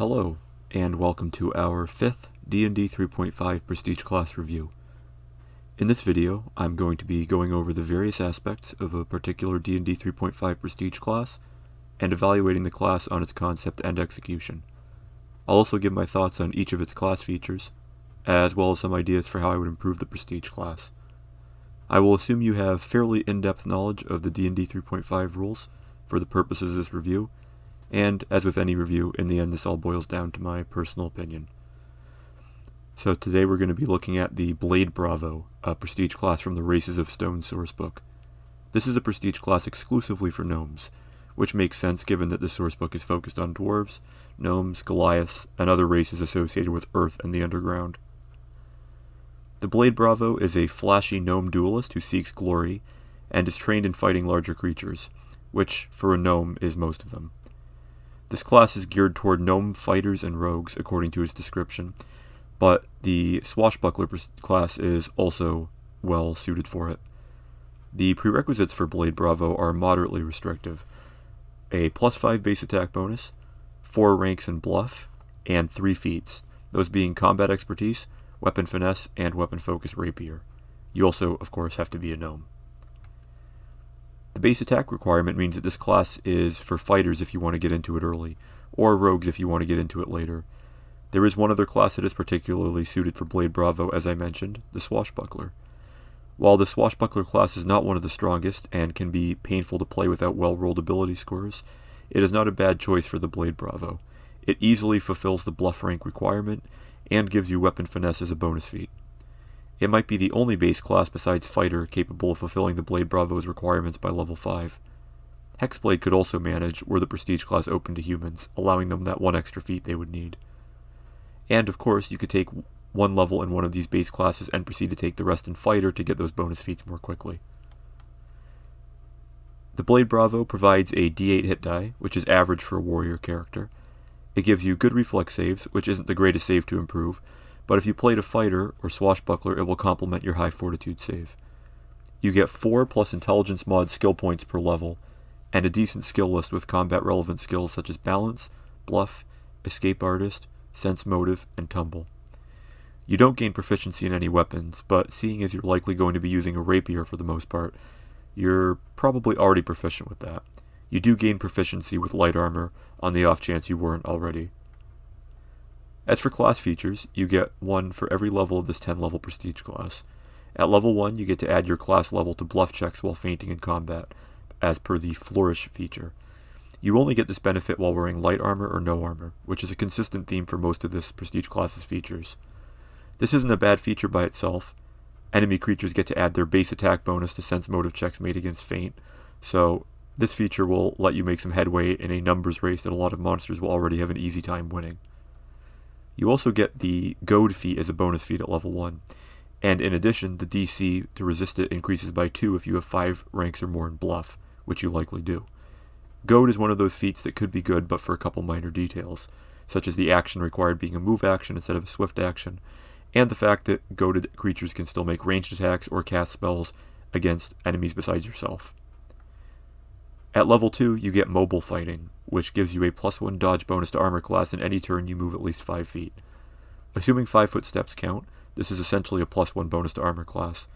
Hello, and welcome to our 5th D&D 3.5 Prestige Class Review. In this video, I'm going to be going over the various aspects of a particular D&D 3.5 Prestige class, and evaluating the class on its concept and execution. I'll also give my thoughts on each of its class features, as well as some ideas for how I would improve the Prestige class. I will assume you have fairly in-depth knowledge of the D&D 3.5 rules for the purposes of this review, and as with any review, in the end this all boils down to my personal opinion. So today we're going to be looking at the Blade Bravo, a prestige class from the Races of Stone sourcebook. This is a prestige class exclusively for gnomes, which makes sense given that the sourcebook is focused on dwarves, gnomes, Goliaths, and other races associated with Earth and the underground. The Blade Bravo is a flashy gnome duelist who seeks glory, and is trained in fighting larger creatures, which, for a gnome, is most of them. This class is geared toward gnome fighters and rogues, according to its description, but the Swashbuckler class is also well suited for it. The prerequisites for Blade Bravo are moderately restrictive: a +5 base attack bonus, 4 ranks in bluff, and 3 feats, those being combat expertise, weapon finesse, and weapon focus rapier. You also, of course, have to be a gnome. The base attack requirement means that this class is for fighters if you want to get into it early, or rogues if you want to get into it later. There is one other class that is particularly suited for Blade Bravo, as I mentioned, the Swashbuckler. While the Swashbuckler class is not one of the strongest, and can be painful to play without well-rolled ability scores, it is not a bad choice for the Blade Bravo. It easily fulfills the bluff rank requirement, and gives you weapon finesse as a bonus feat. It might be the only base class besides Fighter capable of fulfilling the Blade Bravo's requirements by level 5. Hexblade could also manage were the Prestige class open to humans, allowing them that one extra feat they would need. And of course, you could take one level in one of these base classes and proceed to take the rest in Fighter to get those bonus feats more quickly. The Blade Bravo provides a D8 hit die, which is average for a warrior character. It gives you good reflex saves, which isn't the greatest save to improve, but if you played a fighter or swashbuckler, it will complement your high fortitude save. You get 4 plus intelligence mod skill points per level, and a decent skill list with combat relevant skills such as balance, bluff, escape artist, sense motive, and tumble. You don't gain proficiency in any weapons, but seeing as you're likely going to be using a rapier for the most part, you're probably already proficient with that. You do gain proficiency with light armor on the off chance you weren't already. As for class features, you get 1 for every level of this 10-level prestige class. At level 1, you get to add your class level to bluff checks while feinting in combat, as per the Flourish feature. You only get this benefit while wearing light armor or no armor, which is a consistent theme for most of this prestige class's features. This isn't a bad feature by itself. Enemy creatures get to add their base attack bonus to sense motive checks made against feint, so this feature will let you make some headway in a numbers race that a lot of monsters will already have an easy time winning. You also get the Goad feat as a bonus feat at level 1, and in addition, the DC to resist it increases by 2 if you have 5 ranks or more in bluff, which you likely do. Goad is one of those feats that could be good but for a couple minor details, such as the action required being a move action instead of a swift action, and the fact that goaded creatures can still make ranged attacks or cast spells against enemies besides yourself. At level 2, you get Mobile Fighting, which gives you a +1 dodge bonus to armor class in any turn you move at least 5 feet. Assuming 5-foot steps count, this is essentially a +1 bonus to armor class.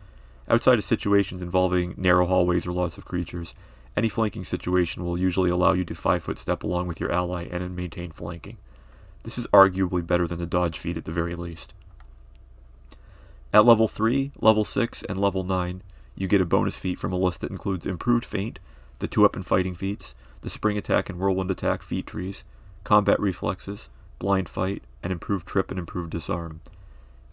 Outside of situations involving narrow hallways or lots of creatures, any flanking situation will usually allow you to 5-foot step along with your ally and maintain flanking. This is arguably better than the dodge feat at the very least. At level 3, level 6, and level 9, you get a bonus feat from a list that includes Improved Feint, the 2-weapon fighting feats, the spring attack and whirlwind attack feat trees, combat reflexes, blind fight, and improved trip and improved disarm.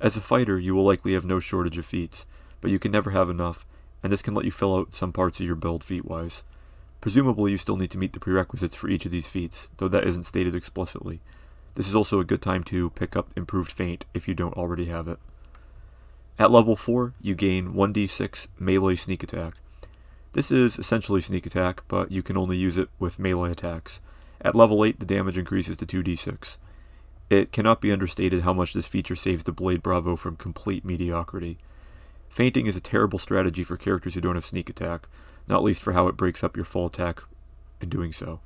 As a fighter, you will likely have no shortage of feats, but you can never have enough, and this can let you fill out some parts of your build feat-wise. Presumably you still need to meet the prerequisites for each of these feats, though that isn't stated explicitly. This is also a good time to pick up Improved Feint if you don't already have it. At level 4, you gain 1d6 melee sneak attack. This is essentially sneak attack, but you can only use it with melee attacks. At level 8, the damage increases to 2d6. It cannot be understated how much this feature saves the Blade Bravo from complete mediocrity. Feinting is a terrible strategy for characters who don't have sneak attack, not least for how it breaks up your full attack in doing so.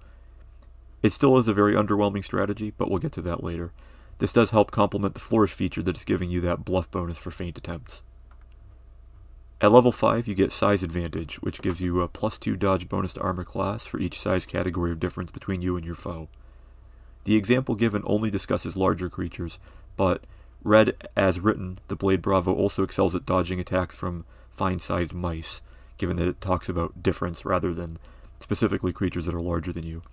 It still is a very underwhelming strategy, but we'll get to that later. This does help complement the Flourish feature that is giving you that bluff bonus for feint attempts. At level 5, you get Size Advantage, which gives you a +2 dodge bonus to armor class for each size category of difference between you and your foe. The example given only discusses larger creatures, but read as written, the Blade Bravo also excels at dodging attacks from fine-sized mice, given that it talks about difference rather than specifically creatures that are larger than you.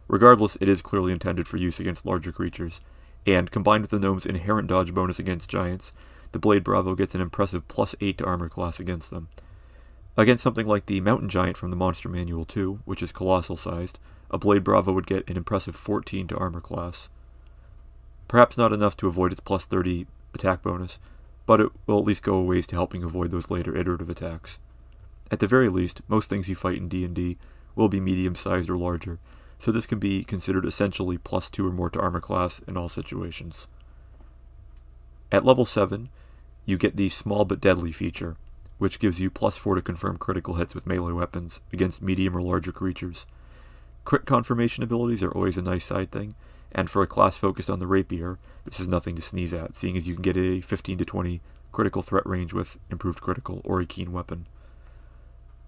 Regardless, it is clearly intended for use against larger creatures, and combined with the gnome's inherent dodge bonus against giants, the Blade Bravo gets an impressive +8 to armor class against them. Against something like the Mountain Giant from the Monster Manual 2, which is colossal sized, a Blade Bravo would get an impressive 14 to armor class. Perhaps not enough to avoid its +30 attack bonus, but it will at least go a ways to helping avoid those later iterative attacks. At the very least, most things you fight in D&D will be medium-sized or larger, so this can be considered essentially +2 or more to armor class in all situations. At level 7, you get the Small but Deadly feature, which gives you +4 to confirm critical hits with melee weapons against medium or larger creatures. Crit confirmation abilities are always a nice side thing, and for a class focused on the rapier, this is nothing to sneeze at, seeing as you can get a 15 to 20 critical threat range with improved critical or a keen weapon.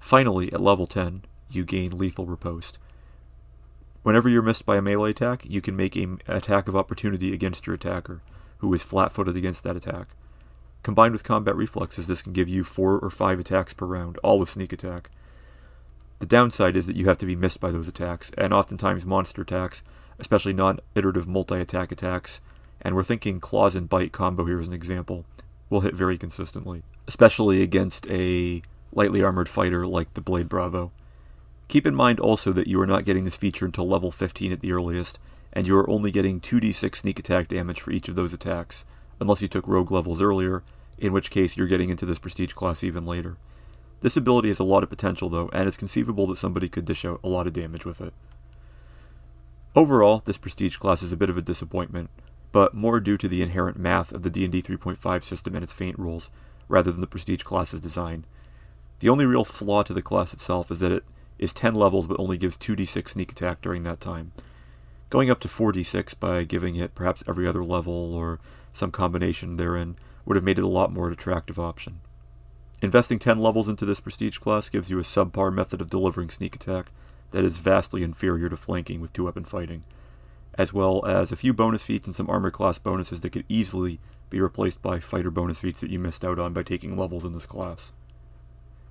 Finally, at level 10, you gain Lethal Riposte. Whenever you're missed by a melee attack, you can make an attack of opportunity against your attacker, who is flat-footed against that attack. Combined with combat reflexes, this can give you 4 or 5 attacks per round, all with sneak attack. The downside is that you have to be missed by those attacks, and oftentimes monster attacks, especially non-iterative multi-attack attacks, and we're thinking Claws and Bite combo here as an example, will hit very consistently, especially against a lightly armored fighter like the Blade Bravo. Keep in mind also that you are not getting this feature until level 15 at the earliest, and you are only getting 2d6 sneak attack damage for each of those attacks, unless you took rogue levels earlier, in which case you're getting into this prestige class even later. This ability has a lot of potential though, and it's conceivable that somebody could dish out a lot of damage with it. Overall, this prestige class is a bit of a disappointment, but more due to the inherent math of the D&D 3.5 system and its feint rules, rather than the prestige class's design. The only real flaw to the class itself is that it is 10 levels but only gives 2d6 sneak attack during that time. Going up to 4d6 by giving it perhaps every other level or some combination therein would have made it a lot more attractive option. Investing 10 levels into this prestige class gives you a subpar method of delivering sneak attack that is vastly inferior to flanking with two-weapon fighting, as well as a few bonus feats and some armor class bonuses that could easily be replaced by fighter bonus feats that you missed out on by taking levels in this class.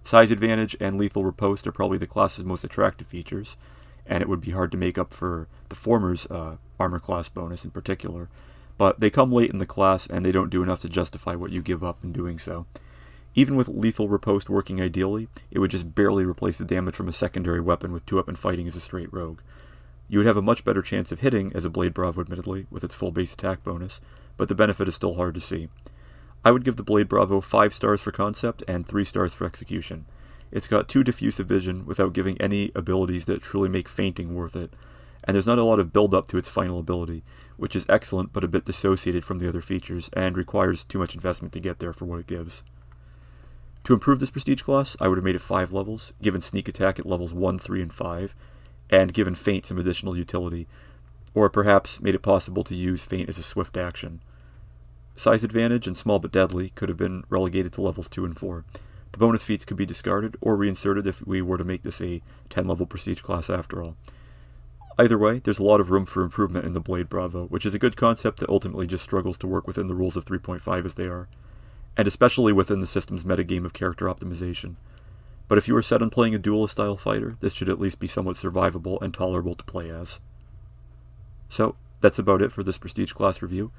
Size Advantage and Lethal Riposte are probably the class's most attractive features, and it would be hard to make up for the former's armor class bonus in particular, but they come late in the class and they don't do enough to justify what you give up in doing so. Even with Lethal Riposte working ideally, it would just barely replace the damage from a secondary weapon with two-weapon fighting as a straight rogue. You would have a much better chance of hitting as a Blade Bravo admittedly, with its full base attack bonus, but the benefit is still hard to see. I would give the Blade Bravo 5 stars for concept and 3 stars for execution. It's got too diffusive vision without giving any abilities that truly make feinting worth it, and there's not a lot of build-up to its final ability, which is excellent but a bit dissociated from the other features, and requires too much investment to get there for what it gives. To improve this prestige class, I would have made it 5 levels, given sneak attack at levels 1, 3, and 5, and given feint some additional utility, or perhaps made it possible to use feint as a swift action. Size Advantage and Small but Deadly could have been relegated to levels 2 and 4. The bonus feats could be discarded or reinserted if we were to make this a 10-level prestige class after all. Either way, there's a lot of room for improvement in the Blade Bravo, which is a good concept that ultimately just struggles to work within the rules of 3.5 as they are, and especially within the system's metagame of character optimization. But if you are set on playing a duelist-style fighter, this should at least be somewhat survivable and tolerable to play as. So, that's about it for this prestige class review.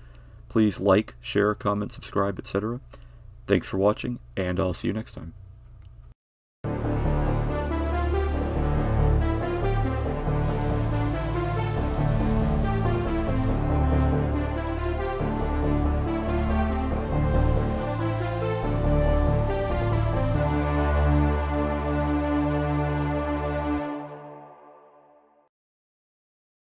Please like, share, comment, subscribe, etc. Thanks for watching, and I'll see you next time.